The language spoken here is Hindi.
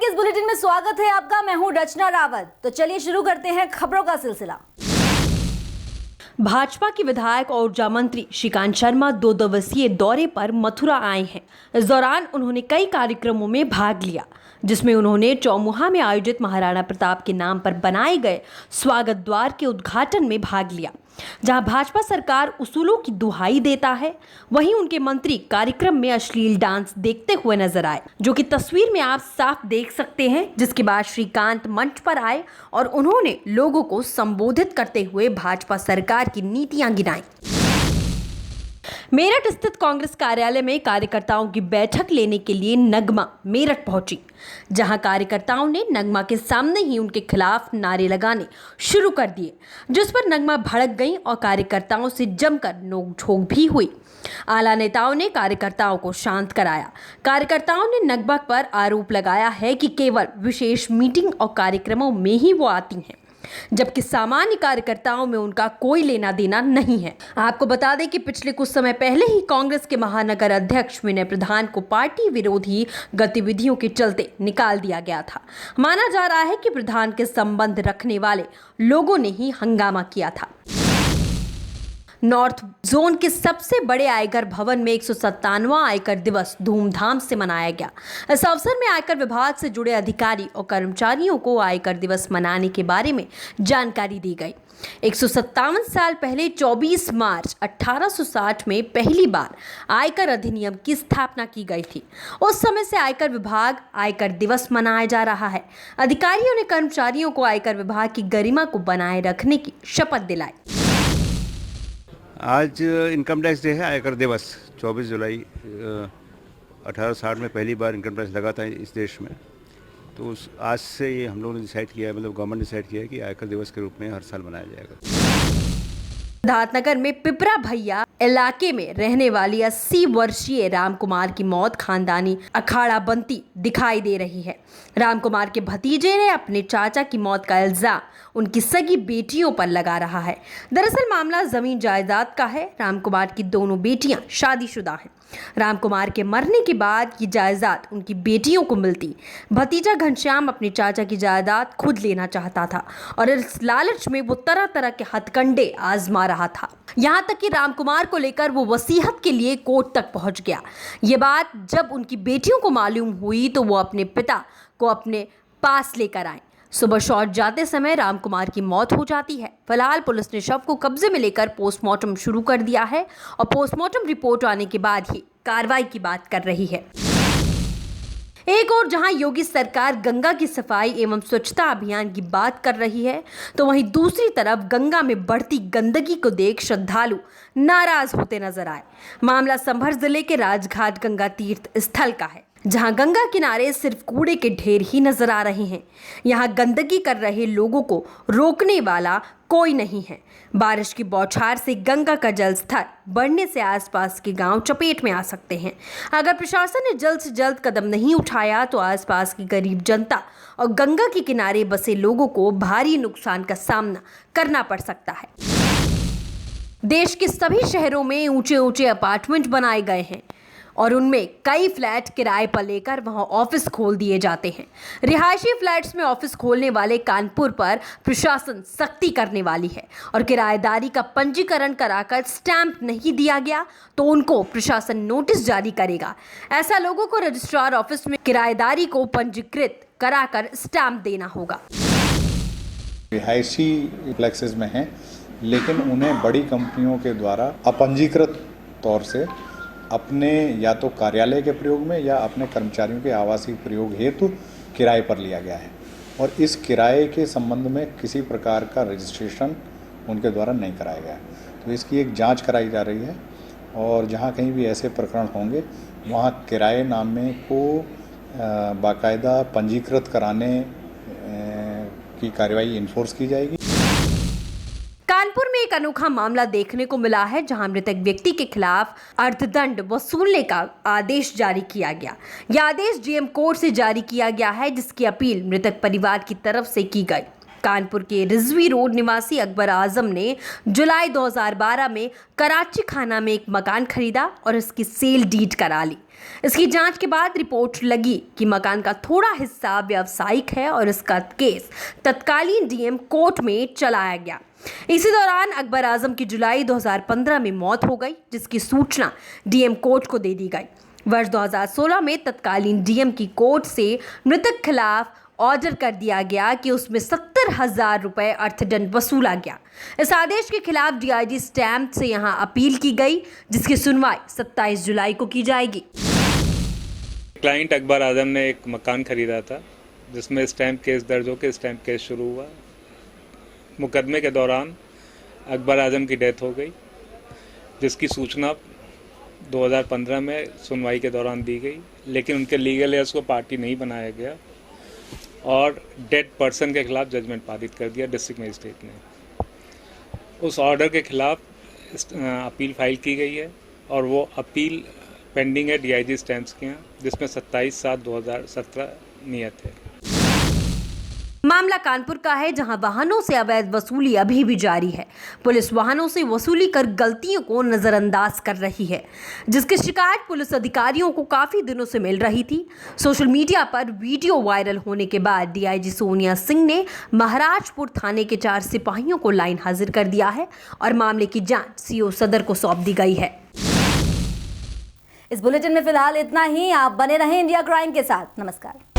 के इस बुलेटिन में स्वागत है आपका। मैं हूं रचना रावत। तो चलिए शुरू करते हैं खबरों का सिलसिला। भाजपा के विधायक और ऊर्जा मंत्री श्रीकांत शर्मा 2 दिवसीय दौरे पर मथुरा आए हैं। इस दौरान उन्होंने कई कार्यक्रमों में भाग लिया, जिसमें उन्होंने चौमुहा में आयोजित महाराणा प्रताप के नाम पर बनाए गए स्वागत द्वार के उद्घाटन में भाग लिया। जहां भाजपा सरकार उसूलों की दुहाई देता है, वहीं उनके मंत्री कार्यक्रम में अश्लील डांस देखते हुए नजर आए, जो कि तस्वीर में आप साफ देख सकते हैं। जिसके बाद श्रीकांत मंच पर आए और उन्होंने लोगों को संबोधित करते हुए भाजपा सरकार की नीतियां गिनाई। मेरठ स्थित कांग्रेस कार्यालय में कार्यकर्ताओं की बैठक लेने के लिए नगमा मेरठ पहुंची, जहां कार्यकर्ताओं ने नगमा के सामने ही उनके खिलाफ नारे लगाने शुरू कर दिए, जिस पर नगमा भड़क गई और कार्यकर्ताओं से जमकर नोकझोंक भी हुई। आला नेताओं ने कार्यकर्ताओं को शांत कराया। कार्यकर्ताओं ने नगमा पर आरोप लगाया है कि केवल विशेष मीटिंग और कार्यक्रमों में ही वो आती हैं, जबकि सामान्य कार्यकर्ताओं में उनका कोई लेना देना नहीं है। आपको बता दें कि पिछले कुछ समय पहले ही कांग्रेस के महानगर अध्यक्ष विनय प्रधान को पार्टी विरोधी गतिविधियों के चलते निकाल दिया गया था। माना जा रहा है कि प्रधान के संबंध रखने वाले लोगों ने ही हंगामा किया था। नॉर्थ जोन के सबसे बड़े आयकर भवन में 197वां आयकर दिवस धूमधाम से मनाया गया। इस अवसर में आयकर विभाग से जुड़े अधिकारी और कर्मचारियों को आयकर दिवस मनाने के बारे में जानकारी दी गई। 157 साल पहले 24 मार्च 1860 में पहली बार आयकर अधिनियम की स्थापना की गई थी। उस समय से आयकर विभाग आयकर दिवस मनाया जा रहा है। अधिकारियों ने कर्मचारियों को आयकर विभाग की गरिमा को बनाए रखने की शपथ दिलाई। आज इनकम टैक्स डे है, आयकर दिवस 24 जुलाई 1860 में पहली बार इनकम टैक्स लगा था इस देश में। तो आज से ये हम लोगों ने डिसाइड किया है, मतलब गवर्नमेंट डिसाइड किया है कि आयकर दिवस के रूप में हर साल मनाया जाएगा। सिद्धार्थनगर में पिपरा भैया इलाके में रहने वाली 80 वर्षीय रामकुमार की मौत खानदानी अखाड़ा बनती दिखाई दे रही है। रामकुमार के भतीजे ने अपने चाचा की मौत का इल्जाम उनकी सगी बेटियों पर लगा रहा है। दरअसल मामला जमीन जायदाद का है। रामकुमार की दोनों बेटियां शादीशुदा हैं। रामकुमार के मरने के बाद ये जायदाद उनकी बेटियों को मिलती। भतीजा घनश्याम अपने चाचा की जायदाद खुद लेना चाहता था और इस लालच में वो तरह तरह के हथकंडे आजमा रहा था। यहाँ तक कि रामकुमार को लेकर वो वसीयत के लिए कोर्ट तक पहुंच गया। ये बात जब उनकी बेटियों को मालूम हुई तो वो अपने पिता को अपने पास लेकर आए। सुबह शॉट जाते समय रामकुमार की मौत हो जाती है। फिलहाल पुलिस ने शव को कब्जे में लेकर पोस्टमार्टम शुरू कर दिया है और पोस्टमार्टम रिपोर्ट आने के बाद ही कार्रवाई की बात कर रही है। एक और जहां योगी सरकार गंगा की सफाई एवं स्वच्छता अभियान की बात कर रही है, तो वहीं दूसरी तरफ गंगा में बढ़ती गंदगी को देख श्रद्धालु नाराज होते नजर आए। मामला संभर जिले के राजघाट गंगा तीर्थ स्थल का है, जहां गंगा किनारे सिर्फ कूड़े के ढेर ही नजर आ रहे हैं। यहां गंदगी कर रहे लोगों को रोकने वाला कोई नहीं है। बारिश की बौछार से गंगा का जल स्तर बढ़ने से आसपास के गांव चपेट में आ सकते हैं। अगर प्रशासन ने जल्द से जल्द कदम नहीं उठाया तो आसपास की गरीब जनता और गंगा के किनारे बसे लोगों को भारी नुकसान का सामना करना पड़ सकता है। देश के सभी शहरों में ऊंचे ऊंचे अपार्टमेंट बनाए गए हैं और उनमें कई फ्लैट किराए पर लेकर वहां ऑफिस खोल दिए जाते हैं। रिहायशी फ्लैट्स में ऑफिस खोलने वाले कानपुर पर प्रशासन सख्ती करने वाली है और किराएदारी का पंजीकरण कराकर स्टैंप नहीं दिया गया तो उनको प्रशासन नोटिस जारी करेगा। ऐसा लोगों को रजिस्ट्रार ऑफिस में किराएदारी को पंजीकृत कराकर स्टैंप देना होगा। रिहायशी फ्लैक्सेस में हैं, लेकिन उन्हें बड़ी कंपनियों के द्वारा अपंजीकृत तौर से अपने या तो कार्यालय के प्रयोग में या अपने कर्मचारियों के आवासीय प्रयोग हेतु किराए पर लिया गया है और इस किराए के संबंध में किसी प्रकार का रजिस्ट्रेशन उनके द्वारा नहीं कराया गया। तो इसकी एक जांच कराई जा रही है और जहां कहीं भी ऐसे प्रकरण होंगे वहां किराए नामे को बाकायदा पंजीकृत कराने की कार्रवाई इन्फोर्स की जाएगी। कानपुर में एक अनोखा मामला देखने को मिला है, जहां मृतक व्यक्ति के खिलाफ अर्थदंड वसूलने का आदेश जारी किया गया। यह आदेश डीएम कोर्ट से जारी किया गया है, जिसकी अपील मृतक परिवार की तरफ से की गई। कानपुर के रिजवी रोड निवासी अकबर आजम ने जुलाई 2012 में कराची खाना में एक मकान खरीदा और इसकी सेल डीड करा ली। इसकी जांच के बाद रिपोर्ट लगी कि मकान का थोड़ा हिस्सा व्यावसायिक है और इसका केस तत्कालीन डीएम कोर्ट में चलाया गया। इसी दौरान अकबर आजम की जुलाई 2015 में मौत हो गई, जिसकी सूचना डीएम कोर्ट को दे दी गई। वर्ष 2016 में तत्कालीन डीएम की कोर्ट से मृतक खिलाफ ऑर्डर कर दिया गया कि उसमें 70,000 रुपए अर्थदंड वसूला गया। इस आदेश के खिलाफ डीआईजी स्टैम्प से यहां अपील की गई, जिसकी सुनवाई 27 जुलाई को की जाएगी। क्लाइंट अकबर आजम ने एक मकान खरीदा था, जिसमें स्टैम्प केस दर्ज होकर स्टैम्प केस शुरू हुआ। मुकदमे के दौरान अकबर आजम की डेथ हो गई, जिसकी सूचना 2015 में सुनवाई के दौरान दी गई, लेकिन उनके लीगल एयर्स को पार्टी नहीं बनाया गया और डेड पर्सन के खिलाफ जजमेंट पारित कर दिया डिस्ट्रिक्ट मजिस्ट्रेट ने। उस ऑर्डर के खिलाफ अपील फाइल की गई है और वो अपील पेंडिंग है डीआईजी स्टैम्प्स के यहाँ, जिसमें 27/7/2017 नियत है। मामला कानपुर का है, जहां वाहनों से अवैध वसूली अभी भी जारी है। पुलिस वाहनों से वसूली कर गलतियों को नजरअंदाज कर रही है, जिसकी शिकायत पुलिस अधिकारियों को काफी दिनों से मिल रही थी। सोशल मीडिया पर वीडियो वायरल होने के बाद डीआईजी सोनिया सिंह ने महाराजपुर थाने के 4 सिपाहियों को लाइन हाजिर कर दिया है और मामले की जांच सीओ सदर को सौंप दी गई है। इस बुलेटिन में फिलहाल इतना ही। आप बने रहें इंडिया क्राइम के साथ। नमस्कार।